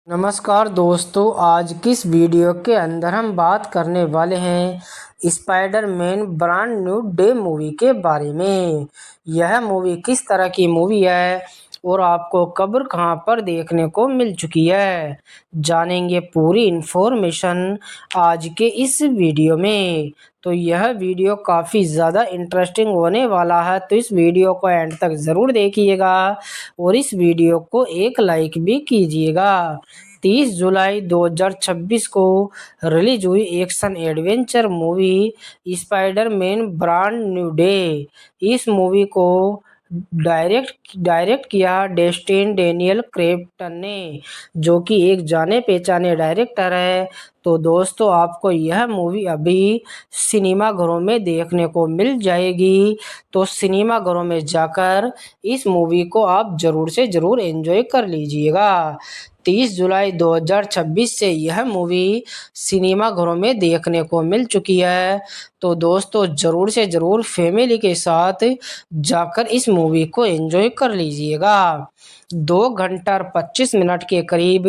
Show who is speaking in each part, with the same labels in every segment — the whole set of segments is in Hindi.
Speaker 1: नमस्कार दोस्तों, आज किस वीडियो के अंदर हम बात करने वाले हैं Spiderman brand new day movie के बारे में। यह मूवी किस तरह की मूवी है और आपको कब कहां पर देखने को मिल चुकी है, जानेंगे पूरी इन्फॉर्मेशन आज के इस वीडियो में। तो यह वीडियो काफ़ी ज़्यादा इंटरेस्टिंग होने वाला है, तो इस वीडियो को एंड तक ज़रूर देखिएगा और इस वीडियो को एक लाइक भी कीजिएगा। 30 जुलाई 2026 को रिलीज हुई action adventure movie Spiderman brand new day. इस मूवी को डायरेक्ट किया डेस्टिन डेनियल क्रेप्टन ने, जो कि एक जाने पहचाने डायरेक्टर है। तो दोस्तों, आपको यह मूवी अभी सिनेमाघरों में देखने को मिल जाएगी, तो सिनेमाघरों में जाकर इस मूवी को आप ज़रूर से ज़रूर एंजॉय कर लीजिएगा। 30 जुलाई 2026 से यह मूवी सिनेमाघरों में देखने को मिल चुकी है। तो दोस्तों, ज़रूर से ज़रूर फैमिली के साथ जाकर इस मूवी को एंजॉय कर लीजिएगा। 2 घंटा और 25 मिनट के करीब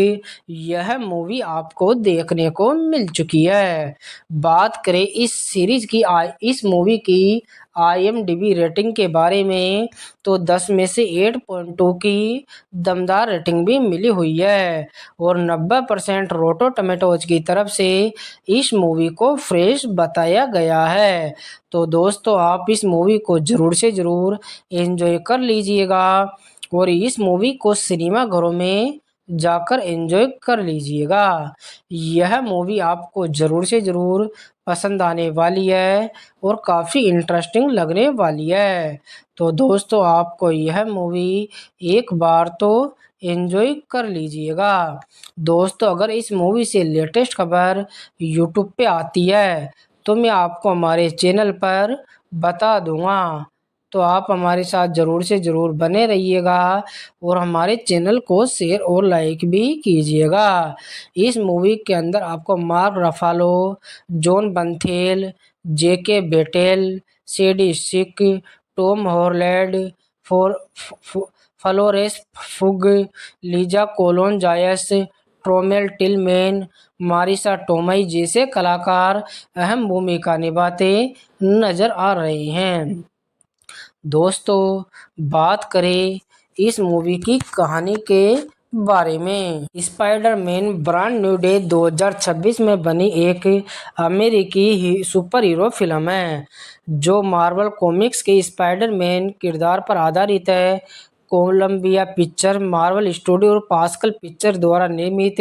Speaker 1: यह मूवी आपको देखने को मिल चुकी है। बात करें इस सीरीज की इस मूवी की IMDb रेटिंग के बारे में, तो 10 में से 8.2 की दमदार रेटिंग भी मिली हुई है और 90% रोटो टमेटोज की तरफ से इस मूवी को फ्रेश बताया गया है। तो दोस्तों, आप इस मूवी को ज़रूर से ज़रूर एंजॉय कर लीजिएगा और इस मूवी को सिनेमाघरों में जाकर एंजॉय कर लीजिएगा। यह मूवी आपको ज़रूर से ज़रूर पसंद आने वाली है और काफ़ी इंटरेस्टिंग लगने वाली है। तो दोस्तों, आपको यह मूवी एक बार तो एंजॉय कर लीजिएगा। दोस्तों, अगर इस मूवी से लेटेस्ट खबर यूट्यूब पे आती है तो मैं आपको हमारे चैनल पर बता दूंगा। तो आप हमारे साथ ज़रूर से ज़रूर बने रहिएगा और हमारे चैनल को शेयर और लाइक भी कीजिएगा। इस मूवी के अंदर आपको Mark Ruffalo, Jon Bernthal, Jacob Batalon, Sadie Sink, Tom Holland, फोर Florence Pugh, Lisa Colon Zayas, Tramell Tillman, Marisa Tomei जैसे कलाकार अहम भूमिका निभाते नजर आ रहे हैं। दोस्तों, बात करें इस मूवी की कहानी के बारे में। स्पाइडरमैन ब्रांड न्यू डे 2026 में बनी एक अमेरिकी सुपर हीरो फिल्म है जो मार्वल कॉमिक्स के स्पाइडरमैन किरदार पर आधारित है। कोलंबिया पिक्चर, मार्वल स्टूडियो और पास्कल पिक्चर द्वारा निर्मित,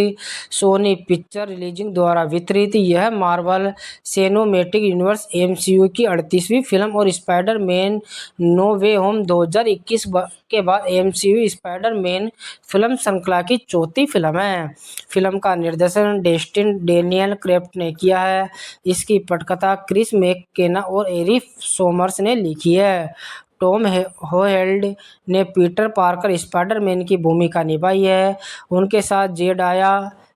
Speaker 1: सोनी पिक्चर रिलीजिंग द्वारा वितरित, यह मार्वल सिनेमैटिक यूनिवर्स MCU की 38वीं फिल्म और स्पाइडरमैन नो वे होम 2021 के बाद MCU स्पाइडरमैन फिल्म श्रृंखला की चौथी फिल्म है। फिल्म का निर्देशन डेस्टिन डेनियल क्रेफ्ट ने किया है। इसकी पटकथा क्रिस मैककेना और एरिक सोमर्स ने लिखी है। टॉम हॉलैंड ने पीटर पार्कर स्पाइडरमैन की भूमिका निभाई है। उनके साथ जेडाया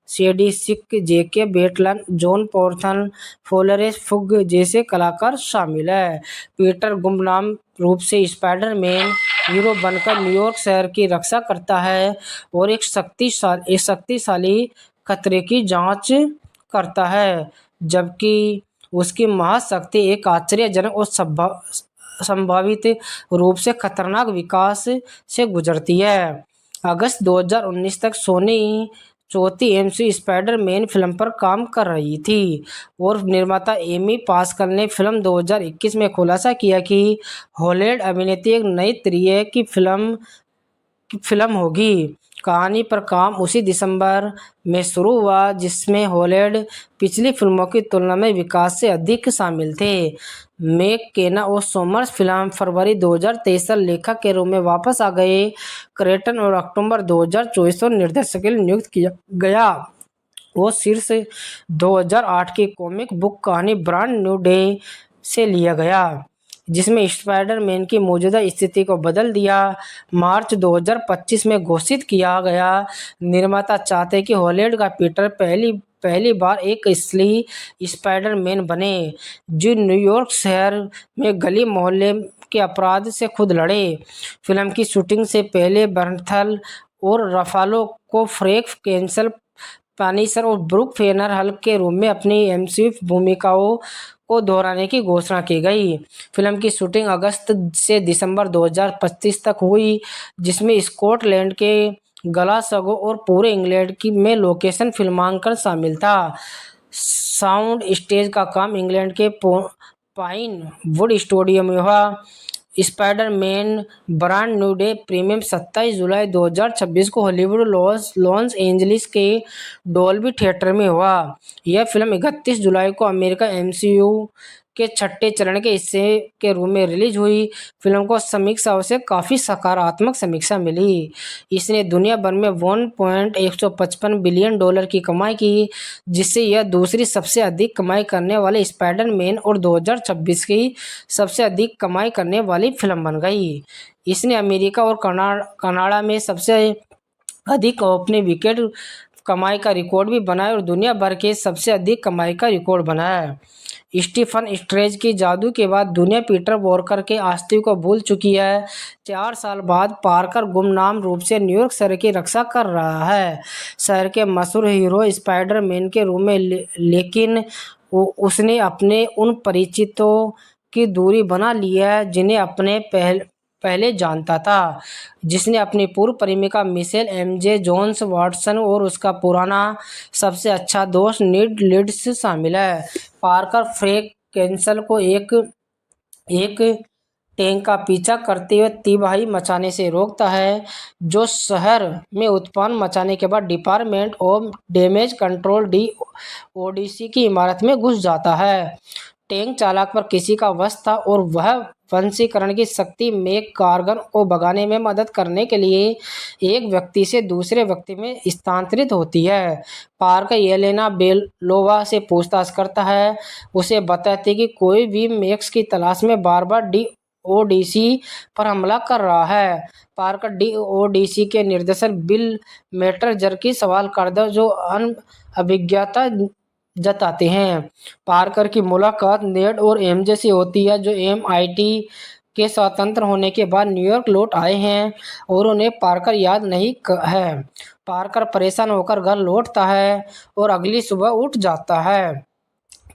Speaker 1: शेडी सिक, जेके बेटलन, जॉन पोर्थन, फ्लोरेंस फुग जैसे कलाकार शामिल है। पीटर गुमनाम रूप से स्पाइडरमैन हीरो बनकर न्यूयॉर्क शहर की रक्षा करता है और एक शक्तिशाली खतरे की जांच करता है, जबकि उसकी महाशक्ति एक आश्चर्यजनक और संभावित रूप से खतरनाक विकास से गुजरती है। अगस्त 2019 तक सोनी चौथी MCU स्पाइडरमैन फिल्म पर काम कर रही थी और निर्माता एमी पास्कल ने फिल्म 2021 में खुलासा किया कि हॉलैंड अभिनेत्री एक नई तरीके की फिल्म होगी। कहानी पर काम उसी दिसंबर में शुरू हुआ जिसमें हॉलैंड पिछली फिल्मों की तुलना में विकास से अधिक शामिल थे। मैककेना और सोमर्स फिल्म फरवरी 2023 लेखक के रूप में वापस आ गए। क्रेटन और अक्टूबर 2024 को निर्देशक के लिए नियुक्त किया गया। वो शीर्ष 2008 की कॉमिक बुक कहानी ब्रांड न्यू डे से लिया गया, जिसमें स्पाइडरमैन की मौजूदा स्थिति को बदल दिया। मार्च 2025 में घोषित किया गया। निर्माता चाहते कि हॉलैंड का पीटर पहली बार एक असली स्पाइडरमैन बने जो न्यूयॉर्क शहर में गली मोहल्ले के अपराध से खुद लड़े। फिल्म की शूटिंग से पहले बर्नथल और रफालो को फ्रैंक कैंसल पानीसर और ब्रूक फेनर हल्क के रूप में अपनी एमसीयू भूमिकाओं को दोहराने की घोषणा की गई। फिल्म की शूटिंग अगस्त से दिसंबर 2025 तक हुई, जिसमें स्कॉटलैंड के ग्लासगो और पूरे इंग्लैंड की में लोकेशन फिल्मांकन शामिल था। साउंड स्टेज का काम इंग्लैंड के पाइन वुड स्टूडियो में हुआ। Spiderman brand new day premium 27 जुलाई 2026 को हॉलीवुड लॉस एंजलिस के डॉल्बी थिएटर में हुआ। यह फिल्म 31 जुलाई को अमेरिका एमसीयू के छठे चरण के हिस्से के रूप में रिलीज हुई। फिल्म को समीक्षाओं से काफ़ी सकारात्मक समीक्षा मिली। इसने दुनिया भर में $1.155 बिलियन की कमाई की, जिससे यह दूसरी सबसे अधिक कमाई करने वाले स्पाइडरमैन और 2026 की सबसे अधिक कमाई करने वाली फिल्म बन गई। इसने अमेरिका और कनाडा में सबसे अधिक ओपनिंग वीकेंड कमाई का रिकॉर्ड भी बनाया और दुनिया भर के सबसे अधिक कमाई का रिकॉर्ड बनाया। स्टीफन स्ट्रेज की जादू के बाद दुनिया पीटर वॉकर के अस्तित्व को भूल चुकी है। 4 साल बाद पार्कर गुमनाम रूप से न्यूयॉर्क शहर की रक्षा कर रहा है, शहर के मशहूर हीरो स्पाइडरमैन के रूप में, लेकिन उसने अपने उन परिचितों की दूरी बना ली है जिन्हें अपने पहले जानता था, जिसने अपनी पूर्व प्रेमिका मिशेल एमजे जोन्स वाटसन और उसका पुराना सबसे अच्छा दोस्त नीड लीड्स शामिल है। पार्कर फ्रैंक कैंसल को एक टैंक का पीछा करते हुए तबाही मचाने से रोकता है, जो शहर में उत्पाद मचाने के बाद डिपार्टमेंट ऑफ डैमेज कंट्रोल डीओडीसी की इमारत में घुस जाता है। टैंक चालक पर किसी का वश था और वह वंशीकरण की शक्ति मेक गार्गन को भगाने में मदद करने के लिए एक व्यक्ति से दूसरे व्यक्ति में स्थानांतरित होती है। पार्कर येलेना बेलोवा से पूछताछ करता है, उसे बताते कि कोई भी मैक्स की तलाश में बार बार डीओडीसी पर हमला कर रहा है। पार्कर डीओडीसी के निर्देशक बिल मेटजर की सवाल करता, जो अभिज्ञता जताते हैं। पार्कर की मुलाकात नेड और एमजे से होती है, जो एमआईटी के स्वतंत्र होने के बाद न्यूयॉर्क लौट आए हैं और उन्हें पार्कर याद नहीं है। पार्कर परेशान होकर घर लौटता है और अगली सुबह उठ जाता है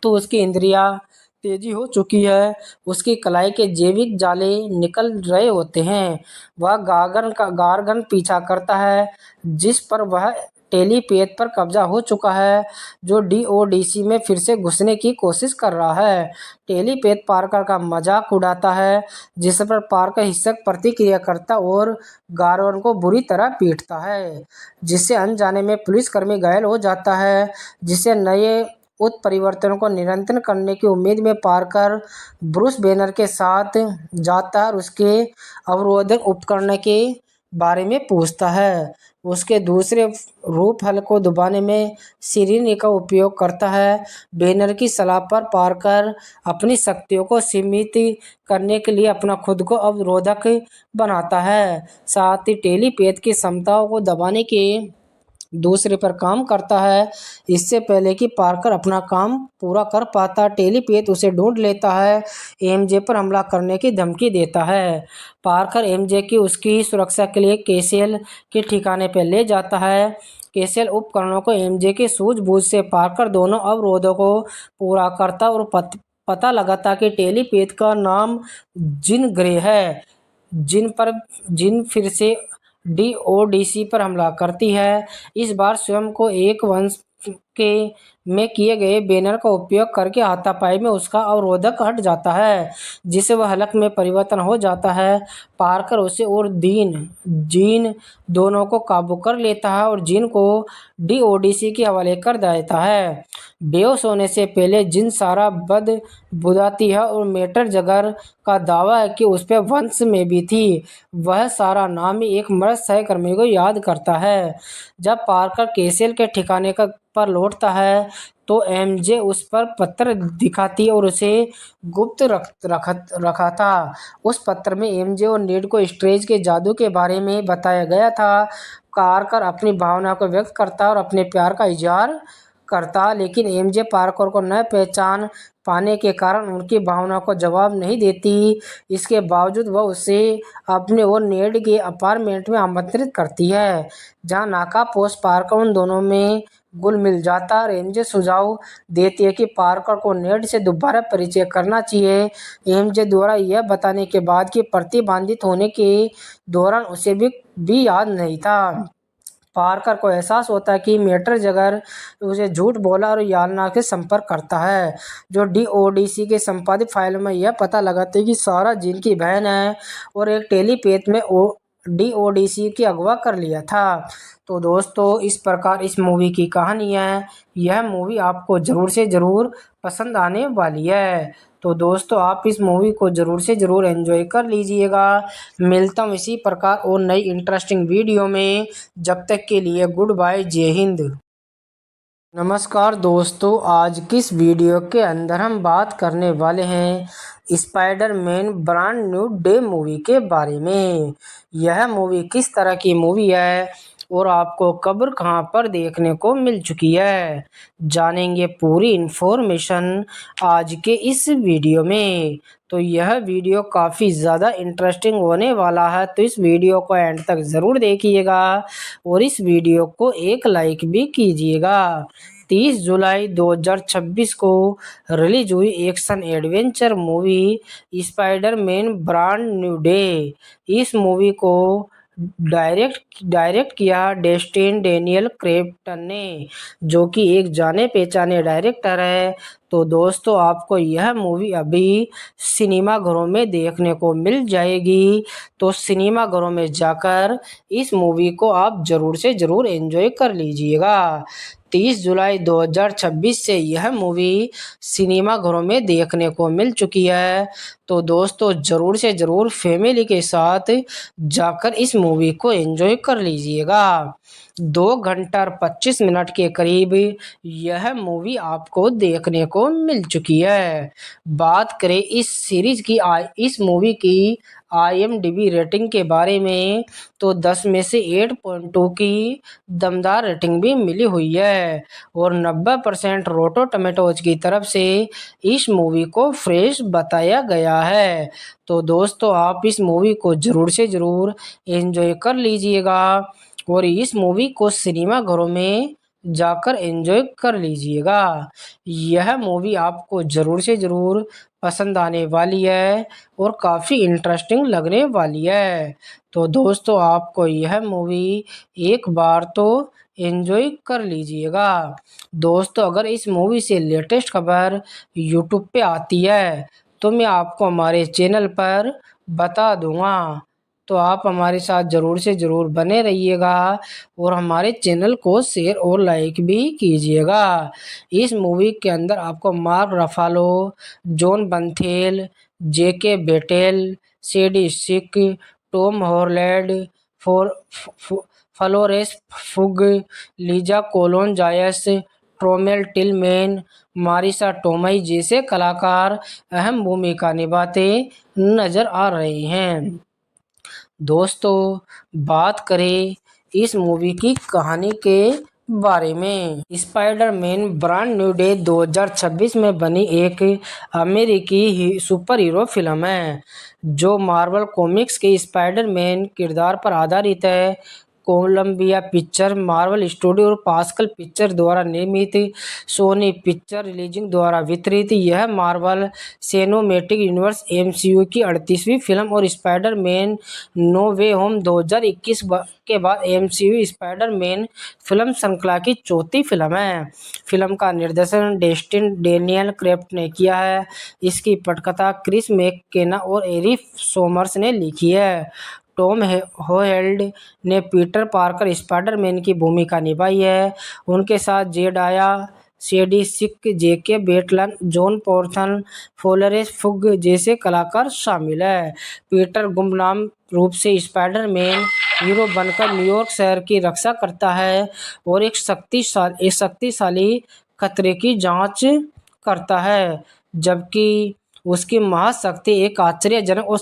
Speaker 1: तो उसकी इंद्रियां तेजी हो चुकी है, उसकी कलाई के जैविक जाले निकल रहे होते हैं। वह गार्गन पीछा करता है, जिस पर वह टेलीपैथ पर कब्जा हो चुका है, जो डीओडीसी में फिर से घुसने की कोशिश कर रहा है। टेलीपैथ पार्कर का मजाक उड़ाता है, जिस पर पार्कर हिंसक प्रतिक्रिया करता और गार्गन को बुरी तरह पीटता है, जिससे अनजाने में पुलिसकर्मी घायल हो जाता है। जिससे नए उत्परिवर्तनों को नियंत्रण करने की उम्मीद में पार्कर ब्रूस बैनर के साथ जाता है और उसके अवरोधक उपकरण के बारे में पूछता है। उसके दूसरे रूप हल को दबाने में सिरिंज का उपयोग करता है। बैनर की सलाह पर पार्कर अपनी शक्तियों को सीमित करने के लिए अपना खुद को अवरोधक बनाता है, साथ ही टेलीपैथ की क्षमताओं को दबाने के दूसरे पर काम करता है। इससे पहले कि पार्कर अपना काम पूरा कर पाता, टेलीपैथ उसे ढूंढ लेता है, एमजे पर हमला करने की धमकी देता है। पार्कर एमजे की उसकी सुरक्षा के लिए कैसेल के ठिकाने पर ले जाता है। कैसेल उपकरणों को एमजे की सूझबूझ से पार्कर दोनों अवरोधों को पूरा करता और पता लगाता कि टेलीपैथ का नाम जिन ग्रे है, जिन फिर से डीओडीसी पर हमला करती है। इस बार स्वयं को एक वंश के में किए गए बैनर का उपयोग करके हाथापाई में उसका अवरोधक हट जाता है, जिससे वह हलक में परिवर्तन हो जाता है। पार्कर उसे और जीन दोनों को काबू कर लेता है और जीन को डीओडीसी के हवाले कर देता है। बेहोश होने से पहले जिन सारा बुदाती है और मेटर जगर का दावा है कि उस पर वंश में भी थी। वह सारा नामी एक मर्द सहकर्मी को याद करता है। जब पार्कर कैसेल के ठिकाने पर लौटता है तो एमजे उस पर पत्र दिखाती और उसे गुप्त रखा था। उस पत्र में एमजे और नीड को स्ट्रेज के जादू के बारे में बताया गया था। पार्कर अपनी भावना को व्यक्त करता और अपने प्यार का इजहार करता, लेकिन एमजे पार्कर को न पहचान पाने के कारण उनकी भावना को जवाब नहीं देती। इसके बावजूद वह उसे अपने और नेड के अपार्टमेंट में आमंत्रित करती है, जहां नाकापोश पार्कर उन दोनों में गुल मिल जाता। एमजे सुझाव देती है कि पार्कर को नेड से दोबारा परिचय करना चाहिए। एमजे द्वारा यह बताने के बाद कि प्रतिबंधित होने के दौरान उसे भी याद नहीं था। पार्कर को एहसास होता है कि मेटर जगर उसे झूठ बोला और यालना के संपर्क करता है। जो डीओडीसी के संपादित फाइल में यह पता लगाते हैं कि सारा जिनकी बहन है और एक टेलीपैथ में डीओडीसी की अगवा कर लिया था। तो दोस्तों इस प्रकार इस मूवी की कहानी है। यह मूवी आपको ज़रूर से ज़रूर पसंद आने वाली है। तो दोस्तों आप इस मूवी को ज़रूर से ज़रूर एंजॉय कर लीजिएगा। मिलता हूँ इसी प्रकार और नई इंटरेस्टिंग वीडियो में। जब तक के लिए गुड बाय, जय हिंद। नमस्कार दोस्तों, आज किस वीडियो के अंदर हम बात करने वाले हैं Spiderman brand new day movie के बारे में। यह मूवी किस तरह की मूवी है और आपको कब कहां पर देखने को मिल चुकी है, जानेंगे पूरी इन्फॉर्मेशन आज के इस वीडियो में। तो यह वीडियो काफ़ी ज़्यादा इंटरेस्टिंग होने वाला है, तो इस वीडियो को एंड तक ज़रूर देखिएगा और इस वीडियो को एक लाइक भी कीजिएगा। 30 जुलाई 2026 को रिलीज हुई action adventure movie Spiderman brand new day. इस मूवी को डायरेक्ट किया डेस्टिन डेनियल क्रेप्टन ने, जो कि एक जाने पहचाने डायरेक्टर है। तो दोस्तों आपको यह मूवी अभी सिनेमाघरों में देखने को मिल जाएगी। तो सिनेमाघरों में जाकर इस मूवी को आप ज़रूर से ज़रूर एंजॉय कर लीजिएगा। 30 जुलाई 2026 से यह मूवी सिनेमाघरों में देखने को मिल चुकी है। तो दोस्तों ज़रूर से ज़रूर फैमिली के साथ जाकर इस मूवी को एंजॉय कर लीजिएगा। 2 घंटा और 25 मिनट के करीब यह मूवी आपको देखने को मिल चुकी है। बात करें इस सीरीज की इस मूवी की IMDb रेटिंग के बारे में, तो 10 में से 8.2 की दमदार रेटिंग भी मिली हुई है और 90% रोटो टमेटोज की तरफ से इस मूवी को फ्रेश बताया गया है। तो दोस्तों आप इस मूवी को ज़रूर से ज़रूर एंजॉय कर लीजिएगा और इस मूवी को सिनेमाघरों में जाकर एंजॉय कर लीजिएगा। यह मूवी आपको ज़रूर से ज़रूर पसंद आने वाली है और काफ़ी इंटरेस्टिंग लगने वाली है। तो दोस्तों आपको यह मूवी एक बार तो एंजॉय कर लीजिएगा। दोस्तों अगर इस मूवी से लेटेस्ट खबर यूट्यूब पे आती है तो मैं आपको हमारे चैनल पर बता दूंगा। तो आप हमारे साथ ज़रूर से ज़रूर बने रहिएगा और हमारे चैनल को शेयर और लाइक भी कीजिएगा। इस मूवी के अंदर आपको Mark Ruffalo, Jon Bernthal, Jacob Batalon, Sadie Sink, Tom Holland, Florence Pugh, Lisa Colon Zayas, Tramell Tillman, Marisa Tomei जैसे कलाकार अहम भूमिका निभाते नजर आ रहे हैं। दोस्तों बात करें इस मूवी की कहानी के बारे में। स्पाइडरमैन ब्रांड न्यू डे 2026 में बनी एक अमेरिकी सुपर हीरो फिल्म है जो मार्वल कॉमिक्स के स्पाइडरमैन किरदार पर आधारित है। कोलंबिया पिक्चर, मार्वल स्टूडियो और पास्कल पिक्चर द्वारा निर्मित, सोनी पिक्चर रिलीजिंग द्वारा वितरित, यह मार्वल सिनेमैटिक यूनिवर्स MCU की 38वीं फिल्म और स्पाइडरमैन नो वे होम 2021 के बाद MCU स्पाइडरमैन फिल्म श्रृंखला की चौथी फिल्म है। फिल्म का निर्देशन डेस्टिन डेनियल क्रेप्ट ने किया है। इसकी पटकथा क्रिस मैककेना और एरिक सोमर्स ने लिखी है। टॉम हॉलैंड ने पीटर पार्कर स्पाइडरमैन की भूमिका निभाई है। उनके साथ जेडाया शेडी सिक, जेके बेटलन, जॉन पोर्थन, फ्लोरेंस फुग जैसे कलाकार शामिल है। पीटर गुमनाम रूप से स्पाइडरमैन हीरो बनकर न्यूयॉर्क शहर की रक्षा करता है और एक शक्तिशाली खतरे की जांच करता है, जबकि उसकी महाशक्ति एक आश्चर्यजनक और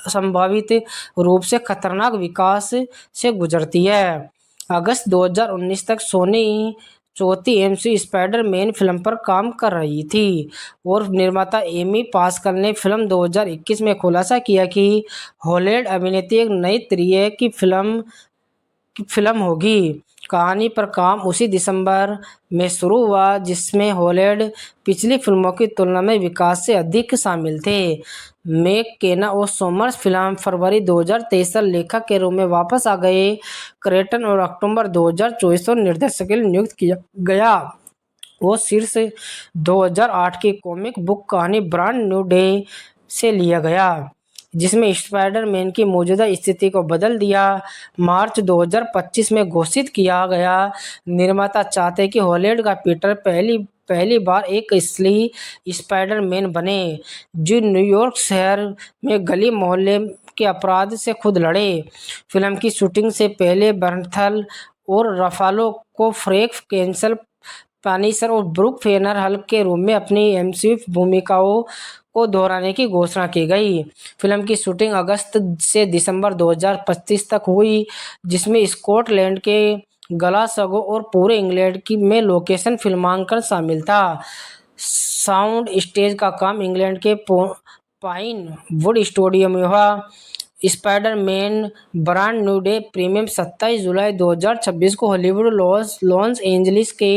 Speaker 1: संभावित रूप से खतरनाक विकास से गुजरती है। अगस्त 2019 तक सोनी चौथी MCU स्पाइडरमैन फिल्म पर काम कर रही थी और निर्माता एमी पास्कल ने फिल्म 2021 में खुलासा किया कि हॉलैंड अभिनेत्री एक नई तरह की फिल्म होगी कहानी पर काम उसी दिसंबर में शुरू हुआ, जिसमें हॉलैंड पिछली फिल्मों की तुलना में विकास से अधिक शामिल थे। मैककेना और सोमर्स फिल्म फरवरी 2023 तक लेखक के रूप में वापस आ गए। क्रेटन और अक्टूबर 2024 को निर्देशक के लिए नियुक्त किया गया। वो शीर्ष 2008 की कॉमिक बुक कहानी ब्रांड न्यू डे से लिया गया, जिसमें स्पाइडरमैन की मौजूदा स्थिति को बदल दिया। मार्च 2025 में घोषित किया गया। निर्माता चाहते कि हॉलैंड का पीटर पहली बार एक असली स्पाइडरमैन बने, जो न्यूयॉर्क शहर में गली मोहल्ले के अपराध से खुद लड़े। फिल्म की शूटिंग से पहले बर्नथल और रफालो को फ्रैंक कैंसल, पानिसर और ब्रूक फेनर हल्क के रूप में अपनी एमसीयू भूमिकाओं को दोहराने की घोषणा की गई। फिल्म की शूटिंग अगस्त से दिसंबर 2025 तक हुई, जिसमें स्कॉटलैंड के ग्लासगो और पूरे इंग्लैंड में लोकेशन फिल्मांकन शामिल था। साउंड स्टेज का काम इंग्लैंड के पाइन वुड स्टूडियो में हुआ। Spiderman brand new day premium 27 जुलाई 2026 को हॉलीवुड लॉस एंजलिस के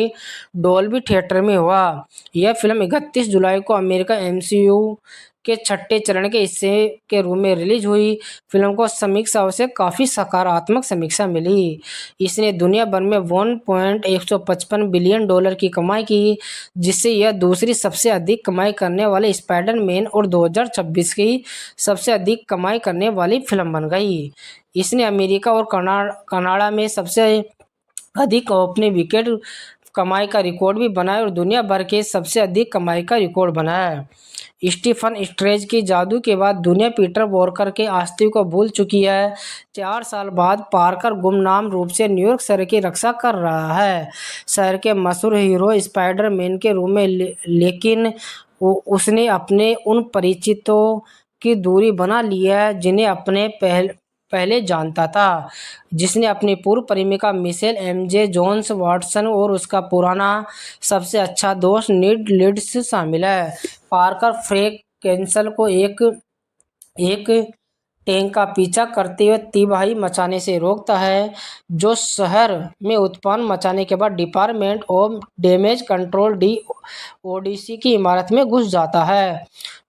Speaker 1: डॉल्बी थिएटर में हुआ। यह फिल्म 31 जुलाई को अमेरिका एमसीयू के छठे चरण के हिस्से के रूप में रिलीज हुई। फिल्म को समीक्षाओं से काफ़ी सकारात्मक समीक्षा मिली। इसने दुनिया भर में $1.155 बिलियन की कमाई की, जिससे यह दूसरी सबसे अधिक कमाई करने वाले स्पाइडरमैन और 2026 की सबसे अधिक कमाई करने वाली फिल्म बन गई। इसने अमेरिका और कनाडा में सबसे अधिक ओपनिंग वीकेंड कमाई का रिकॉर्ड भी बनाया और दुनिया भर के सबसे अधिक कमाई का रिकॉर्ड बनाया। स्टीफन स्ट्रेंज की जादू के बाद दुनिया पीटर वॉकर के अस्तित्व को भूल चुकी है। 4 साल बाद पार्कर गुमनाम रूप से न्यूयॉर्क शहर की रक्षा कर रहा है, शहर के मशहूर हीरो स्पाइडरमैन के रूप में, लेकिन उसने अपने उन परिचितों की दूरी बना ली है जिन्हें अपने पहले जानता था, जिसने अपनी पूर्व प्रेमिका मिशेल एमजे जोन्स वाटसन और उसका पुराना सबसे अच्छा दोस्त नीड लीड्स शामिल है। पार्कर फ्रैंक कैंसल को एक टैंक का पीछा करते हुए तबाही मचाने से रोकता है, जो शहर में उत्पाद मचाने के बाद डिपार्टमेंट ऑफ डैमेज कंट्रोल डीओडीसी की इमारत में घुस जाता है।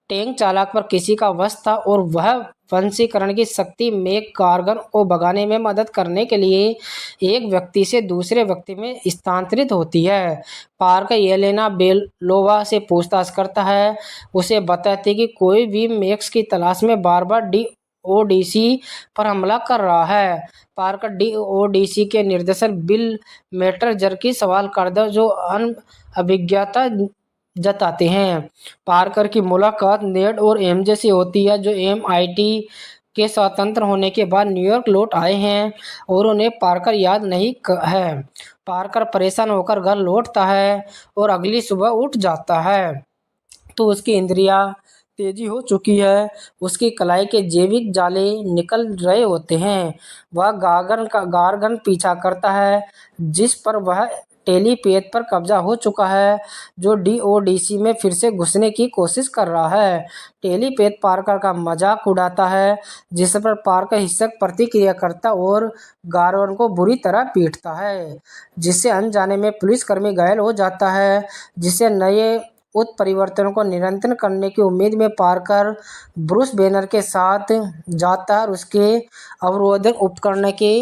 Speaker 1: टैंक चालक पर किसी का वश था और वह वंशीकरण की शक्ति मैक गार्गन को भगाने में मदद करने के लिए एक व्यक्ति से दूसरे व्यक्ति में स्थानांतरित होती है। पार्कर येलेना बेलोवा से पूछताछ करता है, उसे बताती कि कोई भी मैक्स की तलाश में बार बार डीओडीसी पर हमला कर रहा है। पार्कर डीओडीसी के निर्देशक बिल मेटजर की सवाल करता है, जो अभिज्ञता जताते हैं। पार्कर की मुलाकात नेड और एमजे से होती है, जो एमआईटी के स्वतंत्र होने के बाद न्यूयॉर्क लौट आए हैं और उन्हें पार्कर याद नहीं है। पार्कर परेशान होकर घर लौटता है और अगली सुबह उठ जाता है तो उसकी इंद्रियां तेजी हो चुकी है, उसकी कलाई के जैविक जाले निकल रहे होते हैं। वह गार्गन पीछा करता है, जिस पर वह टेलीपैथ पर कब्जा हो चुका है, जो डीओडीसी में फिर से घुसने की कोशिश कर रहा है। टेलीपैथ पार्कर का मजाक उड़ाता है, जिस पर पार्कर हिंसक प्रतिक्रिया करता और गार्गन को बुरी तरह पीटता है, जिससे अनजाने में पुलिसकर्मी घायल हो जाता है। जिससे नए उत्परिवर्तनों को नियंत्रण करने की उम्मीद में पार्कर ब्रूस बैनर के साथ जाता है और उसके अवरोधक उपकरण के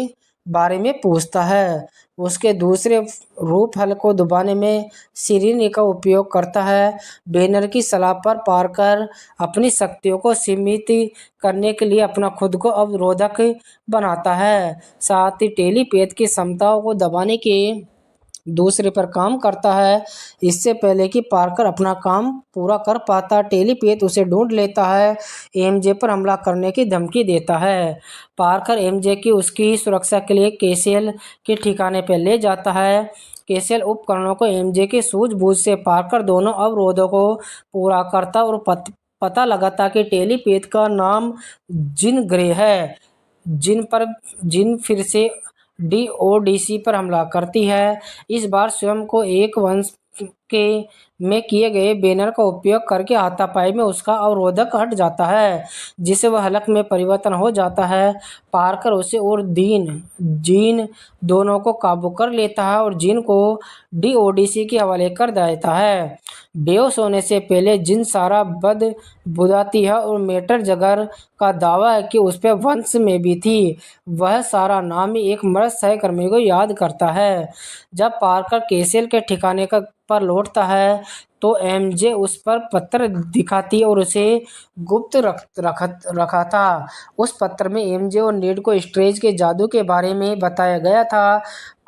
Speaker 1: बारे में पूछता है। उसके दूसरे रूप हल को दबाने में सिरिन का उपयोग करता है। बैनर की सलाह पर पार्कर अपनी शक्तियों को सीमित करने के लिए अपना खुद को अवरोधक बनाता है, साथ ही टेलीपैथ की क्षमताओं को दबाने के दूसरे पर काम करता है। इससे पहले कि पार्कर अपना काम पूरा कर पाता, टेलीपैथ उसे ढूंढ लेता है, एमजे पर हमला करने की धमकी देता है। पार्कर एमजे की उसकी सुरक्षा के लिए कैसेल के ठिकाने पर ले जाता है। कैसेल उपकरणों को एमजे की सूझबूझ से पार्कर दोनों अवरोधों को पूरा करता और पता लगाता कि टेलीपैथ का नाम जिन ग्रे है, जिन फिर से डीओडीसी पर हमला करती है। इस बार स्वयं को एक के में किए गए बैनर का उपयोग करके हाथापाई में उसका अवरोधक हट जाता है, जिससे वह हलक में परिवर्तन हो जाता है। पार्कर उसे और जीन दोनों को काबू कर लेता है और जीन को डीओडीसी के हवाले कर देता है। बेहोश होने से पहले जीन सारा बुदाती है और मेटर जगर का दावा है कि उस पे वंश में भी थी। वह सारा नामी एक मर्द सहकर्मी को याद करता है। जब पार्कर केसेल के ठिकाने पर लौटता है तो एमजे उस पर पत्र दिखाती है और उसे गुप्त रखा था। उस पत्र में एमजे और नीड को स्ट्रेज के जादू के बारे में बताया गया था।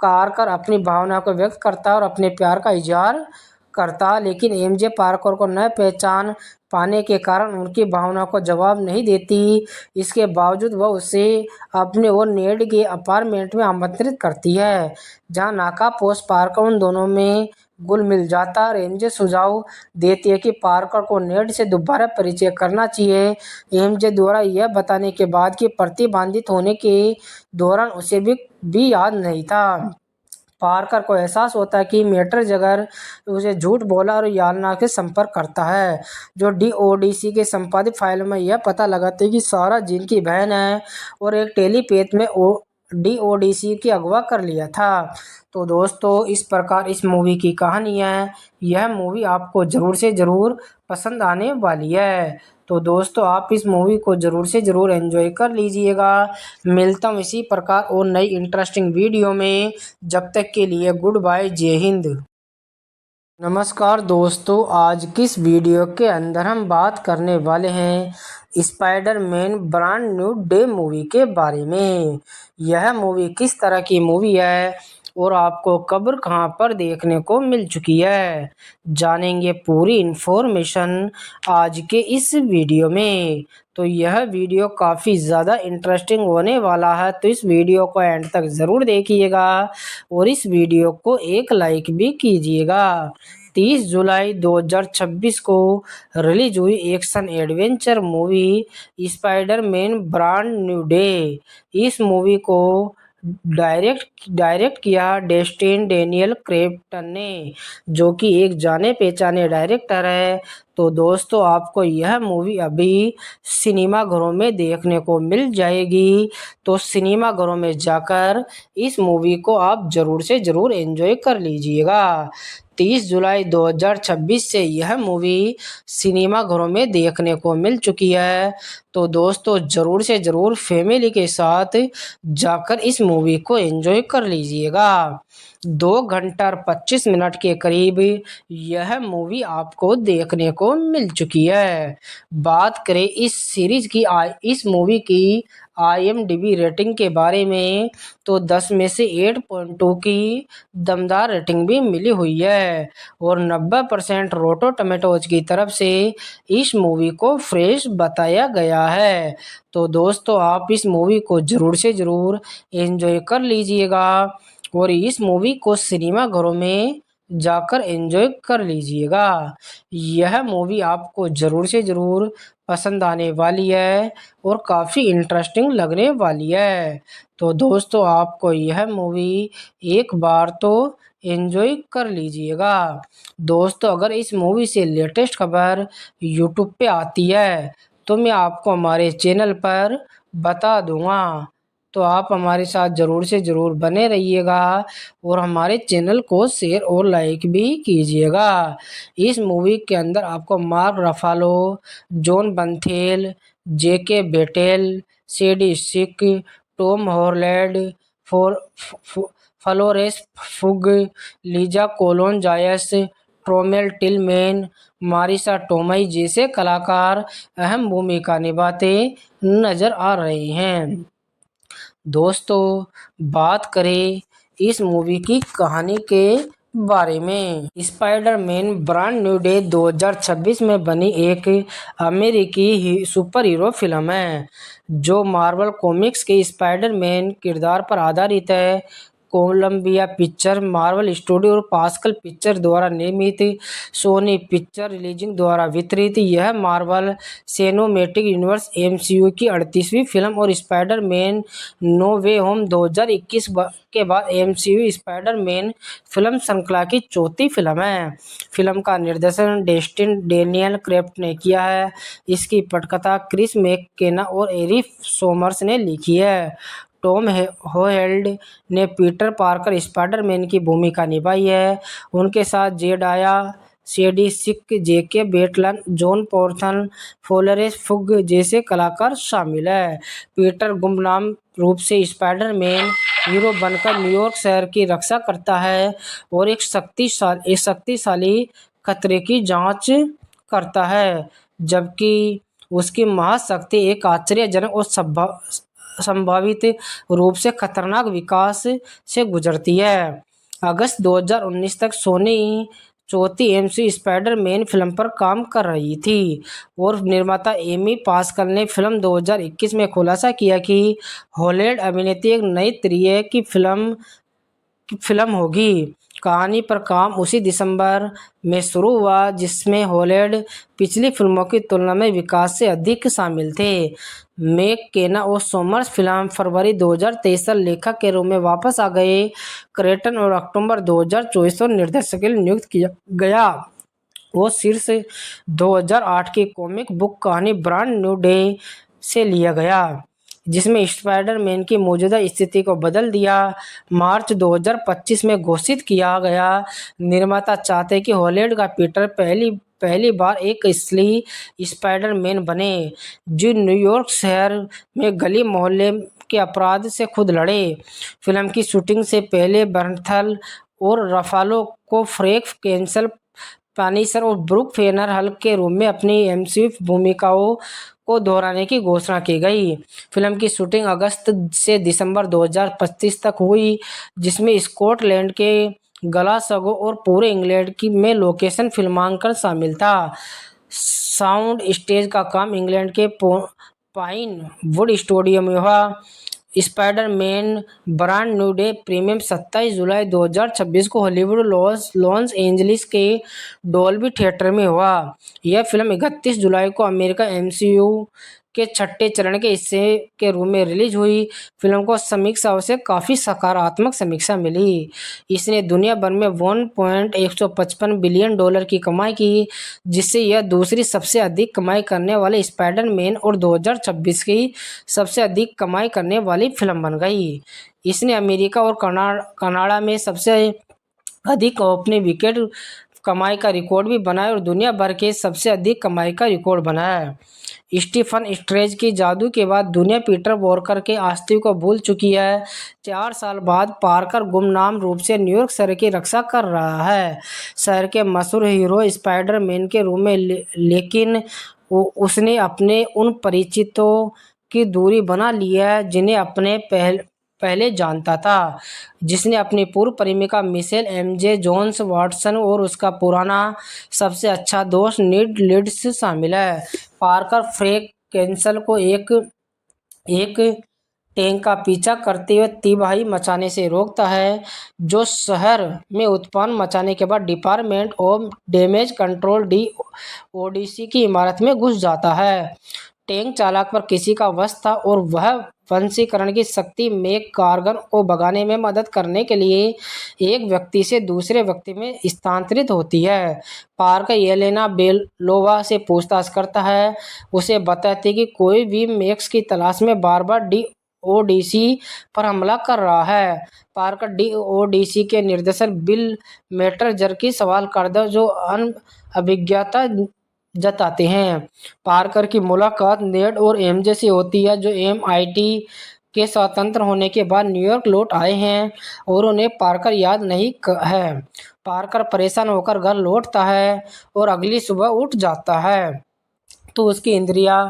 Speaker 1: पार्कर अपनी भावना को व्यक्त करता और अपने प्यार का इजहार करता, लेकिन एमजे पार्कर को न पहचान पाने के कारण उनकी भावना को जवाब नहीं देती। इसके बावजूद वह उसे अपने और नेड के अपार्टमेंट में आमंत्रित करती है, जहां नाकापोश पार्कर उन दोनों में गुल मिल जाता है। एमजे सुझाव देती है कि पार्कर को नेड से दोबारा परिचय करना चाहिए। एमजे द्वारा यह बताने के बाद कि प्रतिबंधित होने के दौरान उसे भी याद नहीं था। पार्कर को एहसास होता है कि मेटर जगर उसे झूठ बोला और यालना के संपर्क करता है, जो डीओडीसी के संपादित फाइल में यह पता लगाते हैं कि सारा जीन की बहन है और एक टेलीपैथ में डीओडीसी की अगवा कर लिया था। तो दोस्तों, इस प्रकार इस मूवी की कहानी है। यह मूवी आपको ज़रूर से ज़रूर पसंद आने वाली है। तो दोस्तों, आप इस मूवी को ज़रूर से ज़रूर एंजॉय कर लीजिएगा। मिलता हूँ इसी प्रकार और नई इंटरेस्टिंग वीडियो में। जब तक के लिए गुड बाय, जय हिंद। नमस्कार दोस्तों, आज किस वीडियो के अंदर हम बात करने वाले हैं Spiderman brand new day movie के बारे में। यह मूवी किस तरह की मूवी है और आपको कब कहां पर देखने को मिल चुकी है, जानेंगे पूरी इन्फॉर्मेशन आज के इस वीडियो में। तो यह वीडियो काफ़ी ज़्यादा इंटरेस्टिंग होने वाला है, तो इस वीडियो को एंड तक ज़रूर देखिएगा और इस वीडियो को एक लाइक भी कीजिएगा। 30 जुलाई 2026 को रिलीज हुई action adventure movie Spiderman brand new day. इस मूवी को डायरेक्ट किया डेस्टिन डेनियल क्रेप्टन ने, जो कि एक जाने पहचाने डायरेक्टर है। तो दोस्तों, आपको यह मूवी अभी सिनेमा घरों में देखने को मिल जाएगी, तो सिनेमा घरों में जाकर इस मूवी को आप ज़रूर से ज़रूर एंजॉय कर लीजिएगा। 30 जुलाई 2026 से यह मूवी सिनेमा घरों में देखने को मिल चुकी है। तो दोस्तों, ज़रूर से ज़रूर फैमिली के साथ जाकर इस मूवी को एंजॉय कर लीजिएगा। 2 घंटा और 25 मिनट के करीब यह मूवी आपको देखने को मिल चुकी है। बात करें इस मूवी की IMDb रेटिंग के बारे में, तो 10 में से 8.2 की दमदार रेटिंग भी मिली हुई है और 90% रोटो टमेटोज की तरफ से इस मूवी को फ्रेश बताया गया है। तो दोस्तों, आप इस मूवी को ज़रूर से ज़रूर एंजॉय कर लीजिएगा और इस मूवी को सिनेमा घरों में जाकर एंजॉय कर लीजिएगा। यह मूवी आपको ज़रूर से ज़रूर पसंद आने वाली है और काफ़ी इंटरेस्टिंग लगने वाली है। तो दोस्तों, आपको यह मूवी एक बार तो एंजॉय कर लीजिएगा। दोस्तों, अगर इस मूवी से लेटेस्ट खबर यूट्यूब पे आती है तो मैं आपको हमारे चैनल पर बता दूंगा। तो आप हमारे साथ ज़रूर से ज़रूर बने रहिएगा और हमारे चैनल को शेयर और लाइक भी कीजिएगा। इस मूवी के अंदर आपको Mark Ruffalo, Jon Bernthal, Jacob Batalon, Sadie Sink, Tom Holland, Florence Pugh, Lisa Colon Zayas, Tramell Tillman, Marisa Tomei जैसे कलाकार अहम भूमिका निभाते नजर आ रहे हैं। दोस्तों, बात करें इस मूवी की कहानी के बारे में। स्पाइडरमैन ब्रांड न्यू डे 2026 में बनी एक अमेरिकी सुपर हीरो फिल्म है, जो मार्वल कॉमिक्स के स्पाइडरमैन किरदार पर आधारित है। कोलंबिया पिक्चर, मार्वल स्टूडियो और पास्कल पिक्चर द्वारा निर्मित, सोनी पिक्चर रिलीजिंग द्वारा वितरित। यह मार्वल सिनेमैटिक यूनिवर्स एमसीयू की 38वीं फिल्म और स्पाइडर-मैन नो वे होम 2021 के बाद एमसीयू स्पाइडर-मैन फिल्म श्रृंखला की चौथी फिल्म है। फिल्म का निर्देशन डेस्टिन डेनियल क्रेफ्ट ने किया है। इसकी पटकथा क्रिस मैककेना और एरिक सोमर्स ने लिखी है। टॉम होहेल्ड ने पीटर पार्कर स्पाइडरमैन की भूमिका निभाई है। उनके साथ जेडाया सेडिसिक, जेके बेटलन, जॉन पोर्थन, फ्लोरेंस पुग जैसे कलाकार शामिल हैं। पीटर गुमनाम रूप से स्पाइडरमैन हीरो बनकर न्यूयॉर्क शहर की रक्षा करता है और एक शक्तिशाली खतरे की जांच करता है, जबकि उसकी महाशक्ति एक आश्चर्यजनक और संभावित रूप से खतरनाक विकास से गुजरती है। अगस्त 2019 तक सोनी चौथी एमसीयू स्पाइडर-मैन फिल्म पर काम कर रही थी और निर्माता एमी पास्कल ने फिल्म 2021 में खुलासा किया कि हॉलैंड अभिनेत्री एक नई तरीके की फिल्म होगी। कहानी पर काम उसी दिसंबर में शुरू हुआ जिसमें हॉलैंड पिछली फिल्मों की तुलना में विकास से अधिक शामिल थे। मैककेना और सोमर्स फिल्म फरवरी 2023 तक लेखक के रूप में वापस आ गए। क्रेटन और अक्टूबर 2024 को निर्देशक के लिए नियुक्त किया गया। वो शीर्ष 2008 की कॉमिक बुक कहानी ब्रांड न्यू डे से लिया गया, जिसमें स्पाइडरमैन की मौजूदा स्थिति को बदल दिया। मार्च 2025 में घोषित किया गया। निर्माता चाहते हैं कि हॉलैंड का पीटर पहली बार एक असली स्पाइडरमैन बने, जो न्यूयॉर्क शहर में गली मोहल्ले के अपराध से खुद लड़े। फिल्म की शूटिंग से पहले बर्नथल और रफालो को फ्रैंक कैंसल, पानिशर और ब्रूक फेनर हल्क के रूप में अपनी एमसीयू भूमिकाओं को दोहराने की घोषणा की गई। फिल्म की शूटिंग अगस्त से दिसंबर 2025 तक हुई, जिसमें स्कॉटलैंड के ग्लासगो और पूरे इंग्लैंड में लोकेशन फिल्मांकन शामिल था। साउंड स्टेज का काम इंग्लैंड के पाइन वुड स्टूडियो में हुआ। Spiderman brand new day premiere 27 जुलाई 2026 को हॉलीवुड लॉस एंजलिस के डॉल्बी थिएटर में हुआ। यह फिल्म 31 जुलाई को अमेरिका एमसीयू के छठे चरण के हिस्से के रूप में रिलीज हुई। फिल्म को समीक्षाओं से काफ़ी सकारात्मक समीक्षा मिली। इसने दुनिया भर में $1.155 बिलियन की कमाई की, जिससे यह दूसरी सबसे अधिक कमाई करने वाले स्पाइडरमैन और 2026 की सबसे अधिक कमाई करने वाली फिल्म बन गई। इसने अमेरिका और कनाडा में सबसे अधिक ओपनिंग वीकेंड कमाई का रिकॉर्ड भी बनाया और दुनिया भर के सबसे अधिक कमाई का रिकॉर्ड बनाया। स्टीफन स्ट्रेंज की जादू के बाद दुनिया पीटर पार्कर के अस्तित्व को भूल चुकी है। 4 साल बाद पार्कर गुमनाम रूप से न्यूयॉर्क शहर की रक्षा कर रहा है, शहर के मशहूर हीरो स्पाइडरमैन के रूप में, लेकिन उसने अपने उन परिचितों की दूरी बना ली है जिन्हें अपने पहले जानता था, जिसने अपनी पूर्व प्रेमिका मिशेल एमजे जोन्स वाटसन और उसका पुराना सबसे अच्छा दोस्त नीड लीड्स शामिल है। पार्कर फ्रैंक कैंसल को एक टैंक का पीछा करते हुए तबाही मचाने से रोकता है, जो शहर में उत्पाद मचाने के बाद डिपार्टमेंट ऑफ डैमेज कंट्रोल डीओडीसी की इमारत में घुस जाता है। टैंक चालक पर किसी का वश था और वह वंशीकरण की शक्ति मैक गार्गन को भगाने में मदद करने के लिए एक व्यक्ति से दूसरे व्यक्ति में स्थानांतरित होती है। पार्कर येलेना बेलोवा से पूछताछ करता है, उसे बताती कि कोई भी मैक्स की तलाश में बार बार डीओडीसी पर हमला कर रहा है। पार्कर डीओडीसी के निर्देशक बिल मेटजर की सवाल करता है, जो अभिज्ञता जताते हैं। पार्कर की मुलाकात नेड और एमजे से होती है, जो एमआईटी के स्वतंत्र होने के बाद न्यूयॉर्क लौट आए हैं और उन्हें पार्कर याद नहीं है। पार्कर परेशान होकर घर लौटता है और अगली सुबह उठ जाता है तो उसकी इंद्रियां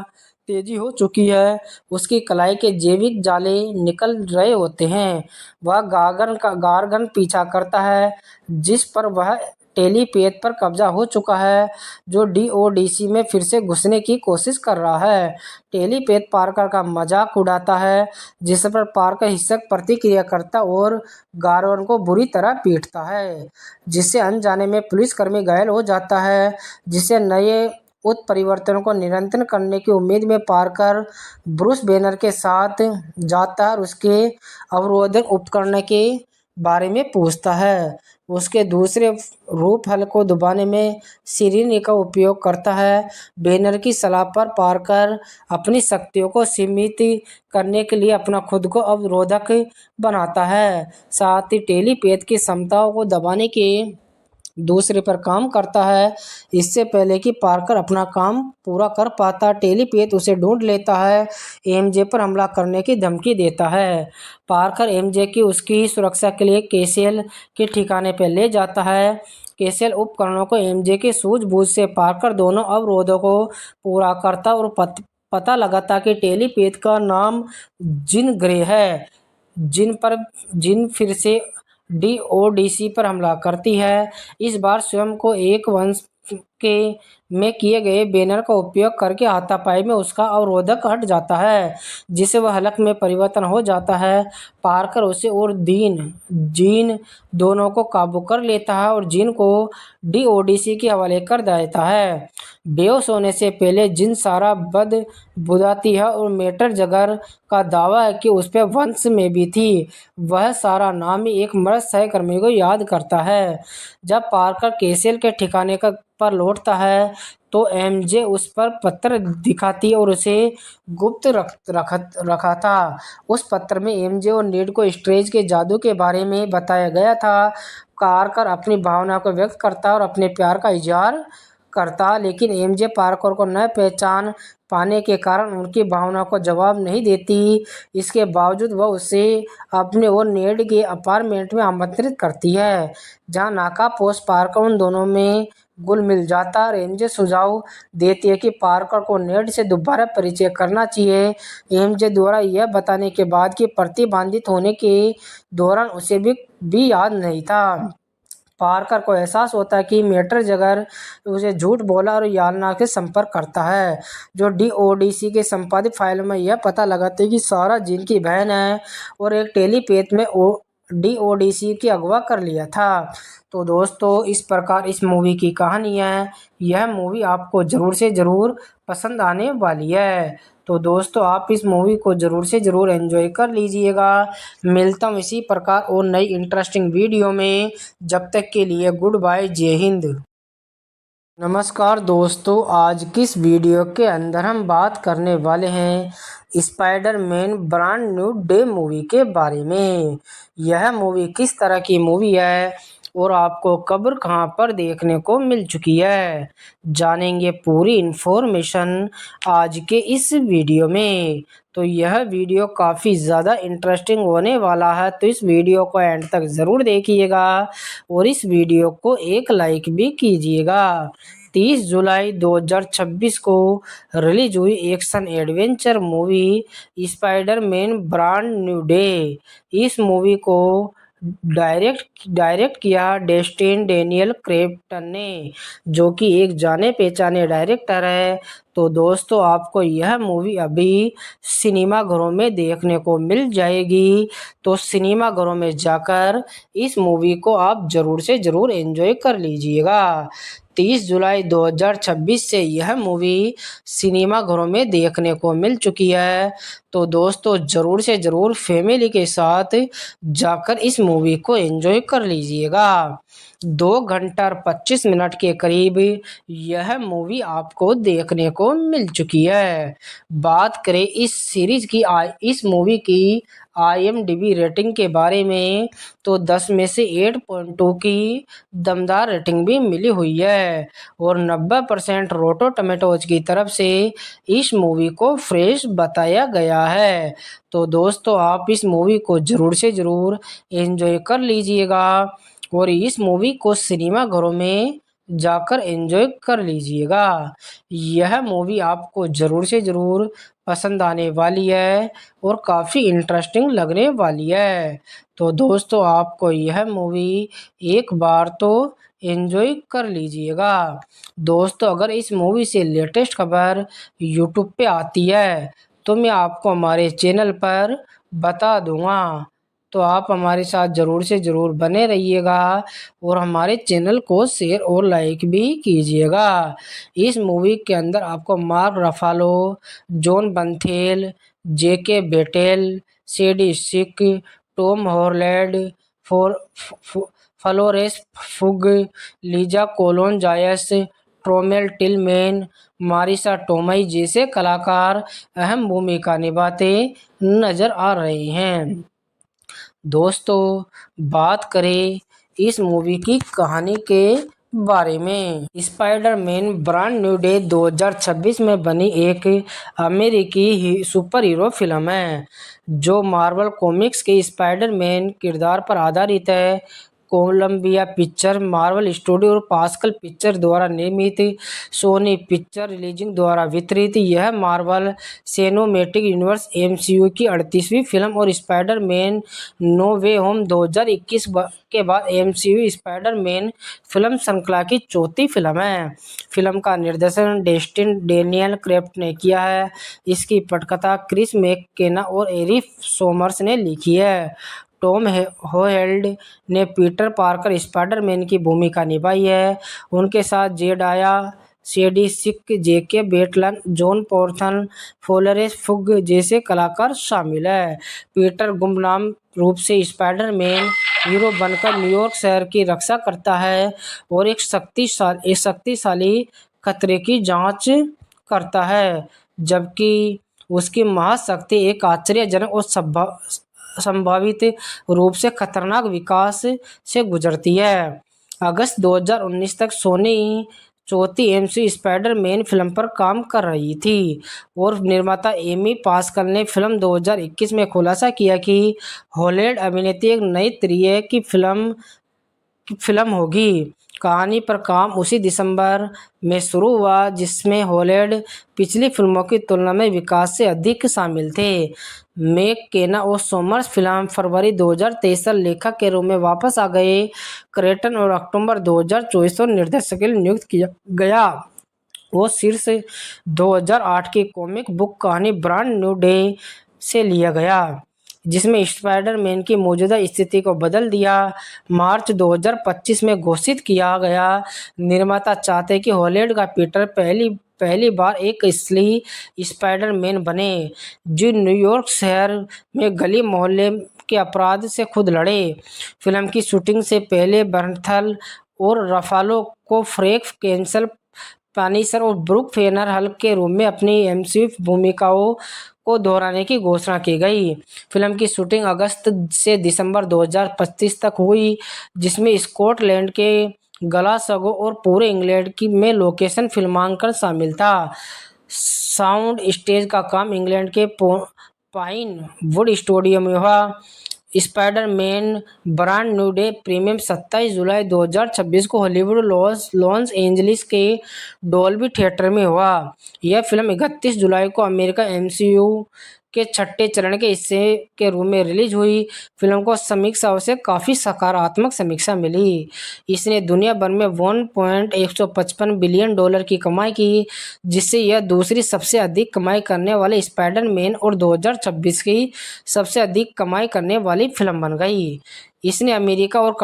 Speaker 1: तेजी हो चुकी है, उसकी कलाई के जैविक जाले निकल रहे होते हैं। वह गार्गन पीछा करता है, जिस पर वह टेलीपैथ पर कब्जा हो चुका है, जो डीओडीसी में फिर से घुसने की कोशिश कर रहा है। टेलीपैथ पार्कर का मजाक उड़ाता है, जिस पर पार्कर हिंसक प्रतिक्रिया करता और गार्वन को बुरी तरह पीटता है, जिससे अनजाने में पुलिसकर्मी घायल हो जाता है। जिससे नए उत्परिवर्तनों को नियंत्रण करने की उम्मीद में पार्कर ब्रूस बेनर के साथ जाता है और उसके अवरोधक उपकरण के बारे में पूछता है। उसके दूसरे रूप हल को दबाने में सिरिन का उपयोग करता है। बेनर की सलाह पर पार्कर अपनी शक्तियों को सीमित करने के लिए अपना खुद को अवरोधक बनाता है, साथ ही टेलीपैथ की क्षमताओं को दबाने के दूसरे पर काम करता है। इससे पहले कि पार्कर अपना काम पूरा कर पाता, टेलीपैथ उसे ढूंढ लेता है, एमजे पर हमला करने की धमकी देता है। पार्कर एमजे की उसकी सुरक्षा के लिए केसेल के ठिकाने पर ले जाता है। केसेल उपकरणों को एमजे के सूझबूझ से पार्कर दोनों अवरोधों को पूरा करता और पता लगाता कि टेलीपैथ का नाम जिन ग्रे है। जिन फिर से डीओडीसी पर हमला करती है, इस बार स्वयं को एक वंश के में किए गए बैनर का उपयोग करके हाथापाई में उसका अवरोधक हट जाता है, जिससे वह हलक में परिवर्तन हो जाता है। पार्कर उसे और जीन दोनों को काबू कर लेता है और जीन को डीओडीसी के हवाले कर देता है। बेहोश होने से पहले जिन सारा बुदाती है और मेटर जगर का दावा है कि उस पर वंश में भी थी। वह सारा नामी एक मर्द सहकर्मी को याद करता है। जब पार्कर केसेल के ठिकाने पर लौटता है तो एमजे उस पर पत्र दिखाती है और उसे गुप्त रखा था। उस पत्र में एमजे और नीड को स्ट्रेज के जादू के बारे में बताया गया था। पार्कर अपनी भावना को व्यक्त करता और अपने प्यार का इजहार करता, लेकिन एमजे पार्कर को न पहचान पाने के कारण उनकी भावना को जवाब नहीं देती। इसके बावजूद वह उसे अपने और नेड के अपार्टमेंट में आमंत्रित करती है, जहां नाकापोश पार्कर उन दोनों में घुल मिल जाता है। एमजे सुझाव देती है कि पार्कर को नेड से दोबारा परिचय करना चाहिए। एमजे द्वारा यह बताने के बाद कि प्रतिबंधित होने के दौरान उसे भी याद नहीं था। पार्कर को एहसास होता है कि मेटर जगर उसे झूठ बोला और यालना के संपर्क करता है, जो डीओडीसी के संपादित फाइल में यह पता लगाते हैं कि सारा जिन की बहन है और एक टेलीपैथ में डीओडीसी की अगवा कर लिया था। तो दोस्तों, इस प्रकार इस मूवी की कहानी है। यह मूवी आपको ज़रूर से ज़रूर पसंद आने वाली है। तो दोस्तों, आप इस मूवी को ज़रूर से ज़रूर एंजॉय कर लीजिएगा। मिलता हूँ इसी प्रकार और नई इंटरेस्टिंग वीडियो में। जब तक के लिए गुड बाय, जय हिंद। नमस्कार दोस्तों, आज किस वीडियो के अंदर हम बात करने वाले हैं Spiderman brand new day movie के बारे में। यह मूवी किस तरह की मूवी है और आपको कब कहां पर देखने को मिल चुकी है, जानेंगे पूरी इन्फॉर्मेशन आज के इस वीडियो में। तो यह वीडियो काफ़ी ज़्यादा इंटरेस्टिंग होने वाला है, तो इस वीडियो को एंड तक ज़रूर देखिएगा और इस वीडियो को एक लाइक भी कीजिएगा। 30 जुलाई 2026 को रिलीज हुई action adventure movie Spiderman brand new day. इस मूवी को डायरेक्ट किया डेस्टिन डेनियल क्रेप्टन ने, जो कि एक जाने पहचाने डायरेक्टर है। तो दोस्तों, आपको यह मूवी अभी सिनेमाघरों में देखने को मिल जाएगी, तो सिनेमाघरों में जाकर इस मूवी को आप ज़रूर से ज़रूर एंजॉय कर लीजिएगा। 30 जुलाई 2026 से यह मूवी सिनेमाघरों में देखने को मिल चुकी है। तो दोस्तों, ज़रूर से ज़रूर फैमिली के साथ जाकर इस मूवी को एंजॉय कर लीजिएगा। 2 घंटा और 25 मिनट के करीब यह मूवी आपको देखने को मिल चुकी है। बात करें इस सीरीज की इस मूवी की IMDb रेटिंग के बारे में, तो 10 में से 8.2 की दमदार रेटिंग भी मिली हुई है और 90% रोटो टमेटोज की तरफ से इस मूवी को फ्रेश बताया गया है। तो दोस्तों, आप इस मूवी को ज़रूर से ज़रूर एंजॉय कर लीजिएगा और इस मूवी को सिनेमाघरों में जाकर एंजॉय कर लीजिएगा। यह मूवी आपको ज़रूर से ज़रूर पसंद आने वाली है और काफ़ी इंटरेस्टिंग लगने वाली है। तो दोस्तों आपको यह मूवी एक बार तो एंजॉय कर लीजिएगा। दोस्तों अगर इस मूवी से लेटेस्ट खबर यूट्यूब पे आती है तो मैं आपको हमारे चैनल पर बता दूंगा। तो आप हमारे साथ ज़रूर से ज़रूर बने रहिएगा और हमारे चैनल को शेयर और लाइक भी कीजिएगा। इस मूवी के अंदर आपको Mark Ruffalo, Jon Bernthal, Jacob Batalon, Sadie Sink, Tom Holland, फोर Florence Pugh, Lisa Colon Zayas, Tramell Tillman, Marisa Tomei जैसे कलाकार अहम भूमिका निभाते नजर आ रहे हैं। दोस्तों बात करें इस मूवी की कहानी के बारे में। स्पाइडरमैन ब्रांड न्यू डे 2026 में बनी एक अमेरिकी सुपर हीरो फिल्म है जो मार्वल कॉमिक्स के स्पाइडरमैन किरदार पर आधारित है। कोलंबिया पिक्चर, मार्वल स्टूडियो और पास्कल पिक्चर द्वारा निर्मित, सोनी पिक्चर रिलीजिंग द्वारा वितरित, यह मार्वल सिनेमैटिक यूनिवर्स एमसीयू की 38वीं फिल्म और स्पाइडरमैन नो वे होम 2021 के बाद एमसीयू स्पाइडरमैन फिल्म श्रृंखला की चौथी फिल्म है। फिल्म का निर्देशन डेस्टिन डेनियल क्रेफ्ट ने किया है। इसकी पटकथा क्रिस मैककेना और एरिक सोमर्स ने लिखी है। टॉम हॉलैंड ने पीटर पार्कर स्पाइडरमैन की भूमिका निभाई है। उनके साथ जेडाया शेडी सिक, जेके बेटलन, जॉन पोर्थन, फ्लोरेंस फुग जैसे कलाकार शामिल है। पीटर गुमनाम रूप से स्पाइडरमैन हीरो बनकर न्यूयॉर्क शहर की रक्षा करता है और एक शक्तिशाली खतरे की जांच करता है, जबकि उसकी महाशक्ति एक आश्चर्यजनक और संभावित रूप से खतरनाक विकास से गुजरती है। अगस्त 2019 तक सोनी चौथी एमसी स्पाइडरमैन फिल्म पर काम कर रही थी और निर्माता एमी पास्कल ने फिल्म 2021 में खुलासा किया कि हॉलैंड अभिनेत्री एक नई तरीके की फिल्म होगी। कहानी पर काम उसी दिसंबर में शुरू हुआ जिसमें हॉलैंड पिछली फिल्मों की तुलना में विकास से अधिक शामिल थे। मैककेना और सोमर्स फिल्म फरवरी 2023 तक लेखक के रूप में वापस आ गए। क्रेटन और अक्टूबर 2024 को निर्देशक के लिए नियुक्त किया गया। वो शीर्ष 2008 की कॉमिक बुक कहानी ब्रांड न्यू डे से लिया गया जिसमें स्पाइडरमैन की मौजूदा स्थिति को बदल दिया। मार्च 2025 में घोषित किया गया। निर्माता चाहते कि हॉलैंड का पीटर पहली बार एक असली स्पाइडरमैन बने जो न्यूयॉर्क शहर में गली मोहल्ले के अपराध से खुद लड़े। फिल्म की शूटिंग से पहले बर्नथल और रफालो को फ्रैंक कैंसल, पानिसर और ब्रूक फेनर हल्क के रूप में अपनी एमसीयू भूमिकाओं को दोहराने की घोषणा की गई। फिल्म की शूटिंग अगस्त से दिसंबर 2025 तक हुई जिसमें स्कॉटलैंड के ग्लासगो और पूरे इंग्लैंड में लोकेशन फिल्मांकन शामिल था। साउंड स्टेज का काम इंग्लैंड के पाइन वुड स्टूडियो में हुआ। Spiderman brand new day premium 27 जुलाई 2026 को हॉलीवुड लॉस एंजलिस के डॉल्बी थिएटर में हुआ। यह फिल्म 31 जुलाई को अमेरिका एमसीयू के छठे चरण के हिस्से के रूप में रिलीज हुई। फिल्म को समीक्षाओं से काफ़ी सकारात्मक समीक्षा मिली। इसने दुनिया भर में $1.155 बिलियन की कमाई की जिससे यह दूसरी सबसे अधिक कमाई करने वाले स्पाइडरमैन और 2026 की सबसे अधिक कमाई करने वाली फिल्म बन गई। इसने अमेरिका और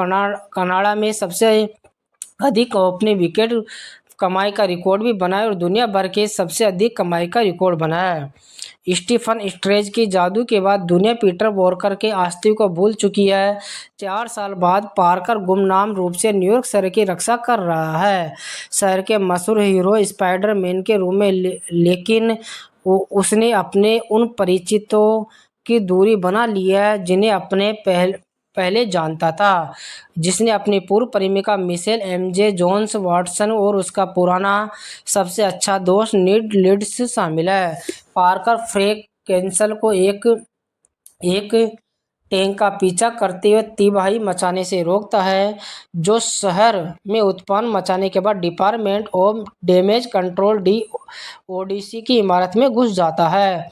Speaker 1: कनाडा में सबसे अधिक ओपनिंग विकेट कमाई का रिकॉर्ड भी बनाया और दुनिया भर के सबसे अधिक कमाई का रिकॉर्ड बनाया। स्टीफन स्ट्रेज की जादू के बाद दुनिया पीटर वॉकर के अस्तित्व को भूल चुकी है। 4 साल बाद पार्कर गुमनाम रूप से न्यूयॉर्क शहर की रक्षा कर रहा है, शहर के मशहूर हीरो स्पाइडरमैन के रूप में, लेकिन उसने अपने उन परिचितों की दूरी बना ली है जिन्हें अपने पहले जानता था, जिसने अपनी पूर्व प्रेमिका मिशेल एमजे जोन्स वाटसन और उसका पुराना सबसे अच्छा दोस्त नीड लीड्स शामिल है। पार्कर फ्रैंक कैंसल को एक टैंक का पीछा करते हुए तबाही मचाने से रोकता है, जो शहर में उत्पाद मचाने के बाद डिपार्टमेंट ऑफ डैमेज कंट्रोल डीओडीसी की इमारत में घुस जाता है।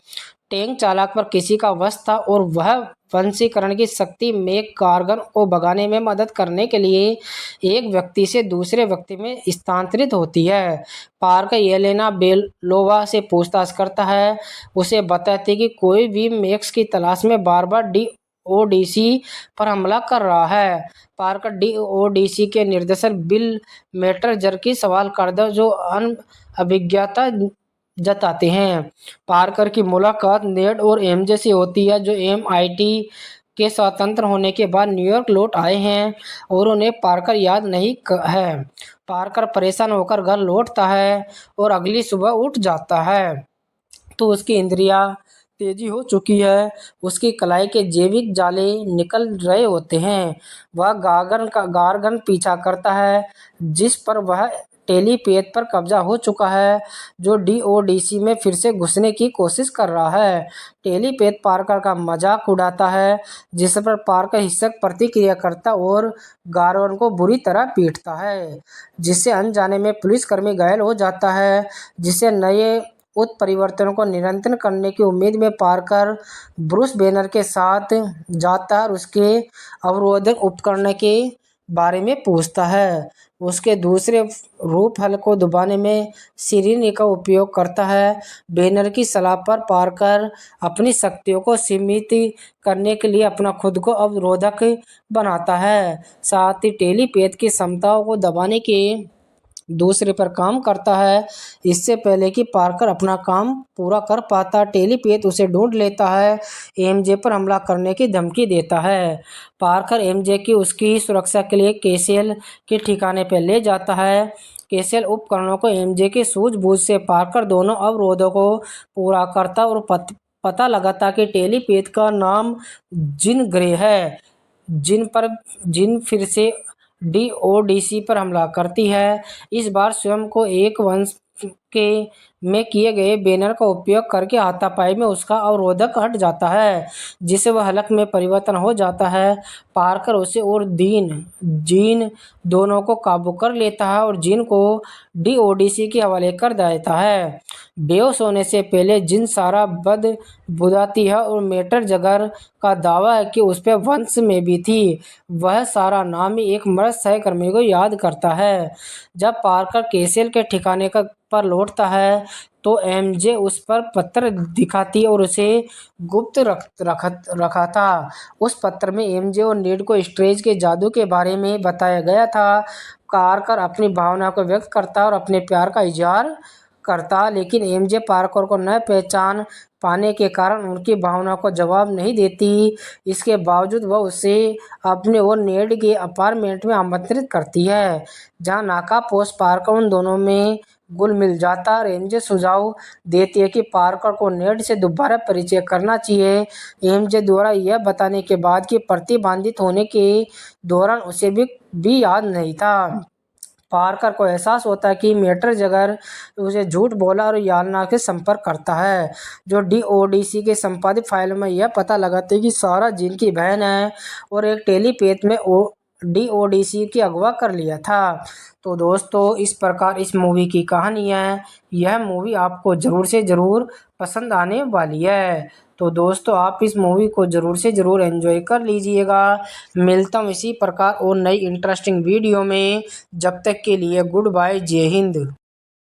Speaker 1: टैंक चालक पर किसी का वश था और वह वंशीकरण की शक्ति मेक गार्गन को भगाने में मदद करने के लिए एक व्यक्ति से दूसरे व्यक्ति में स्थानांतरित होती है। पार्कर येलेना बेलोवा से पूछताछ करता है, उसे बताती कि कोई भी मैक्स की तलाश में बार बार डीओडीसी पर हमला कर रहा है। पार्कर डीओडीसी के निर्देशक बिल मेटरजर की सवाल कर दो, जो अभिज्ञता जताते हैं। पार्कर की मुलाकात नेड और एमजे से होती है, जो एमआईटी के स्वतंत्र होने के बाद न्यूयॉर्क लौट आए हैं और उन्हें पार्कर याद नहीं है। पार्कर परेशान होकर घर लौटता है और अगली सुबह उठ जाता है तो उसकी इंद्रियां तेजी हो चुकी है, उसकी कलाई के जैविक जाले निकल रहे होते हैं। वह गार्गन पीछा करता है, जिस पर वह टेलीपैथ पर कब्जा हो चुका है, जो डीओडीसी में फिर से घुसने की कोशिश कर रहा है। टेलीपैथ पार्कर का मजाक उड़ाता है, जिस पर पार्कर हिंसक प्रतिक्रिया करता और गार्गन को बुरी तरह पीटता है, जिससे अनजाने में पुलिसकर्मी घायल हो जाता है। जिसे नए उत्परिवर्तनों को नियंत्रण करने की उम्मीद में पार्कर ब्रूस बैनर के साथ जाता है और उसके अवरोधक उपकरण के बारे में पूछता है। उसके दूसरे रूप हल को दबाने में सिरिंज का उपयोग करता है। बैनर की सलाह पर पार्कर अपनी शक्तियों को सीमित करने के लिए अपना खुद को अवरोधक बनाता है, साथ ही टेलीपैथ की क्षमताओं को दबाने के दूसरे पर काम करता है। इससे पहले कि पार्कर अपना काम पूरा कर पाता, टेलीपैथ उसे ढूंढ लेता है, एमजे पर हमला करने की धमकी देता है। पार्कर एमजे की उसकी सुरक्षा के लिए कैसेल के ठिकाने पर ले जाता है। कैसेल उपकरणों को एमजे की सूझबूझ से पार्कर दोनों अवरोधों को पूरा करता और पता लगाता कि टेलीपैथ का नाम जिन ग्रे है, जिन फिर से डीओडीसी पर हमला करती है। इस बार स्वयं को एक वंश के में किए गए बैनर का उपयोग करके हाथापाई में उसका अवरोधक हट जाता है, जिससे वह हलक में परिवर्तन हो जाता है। पार्कर उसे और जीन दोनों को काबू कर लेता है और जीन को डीओडीसी के हवाले कर देता है। बेहोश होने से पहले जिन सारा बुदाती है और मेटर जगर का दावा है कि उस पर वंश में भी थी। वह सारा नामी एक मर्द सहकर्मी को याद करता है। जब पार्कर कैसेल के ठिकाने पर लौटता है तो एमजे उस पर पत्र दिखाती है और उसे गुप्त रखा था। उस पत्र में एमजे और नीड को स्ट्रेज के जादू के बारे में बताया गया था। पार्कर अपनी भावना को व्यक्त करता और अपने प्यार का इजहार करता, लेकिन एमजे पार्कर को न पहचान पाने के कारण उनकी भावना को जवाब नहीं देती। इसके बावजूद वह उसे अपने और नेड के अपार्टमेंट में आमंत्रित करती है, जहां नाकापोश पार्कर उन दोनों में घुल मिल जाता। एमजे सुझाव देती है कि पार्कर को नेड से दोबारा परिचय करना चाहिए। एमजे द्वारा यह बताने के बाद कि प्रतिबंधित होने के दौरान उसे भी याद नहीं था। पार्कर को एहसास होता है कि मेटर जगर उसे झूठ बोला और यालना से संपर्क करता है, जो डीओडीसी के संपादित फाइलों में यह पता लगाते हैं कि सारा जिन की बहन है और एक टेलीपैथ में डीओडीसी की अगवा कर लिया था। तो दोस्तों, इस प्रकार इस मूवी की कहानी है। यह मूवी आपको ज़रूर से ज़रूर पसंद आने वाली है। तो दोस्तों, आप इस मूवी को ज़रूर से ज़रूर एंजॉय कर लीजिएगा। मिलता हूँ इसी प्रकार और नई इंटरेस्टिंग वीडियो में। जब तक के लिए गुड बाय, जय हिंद।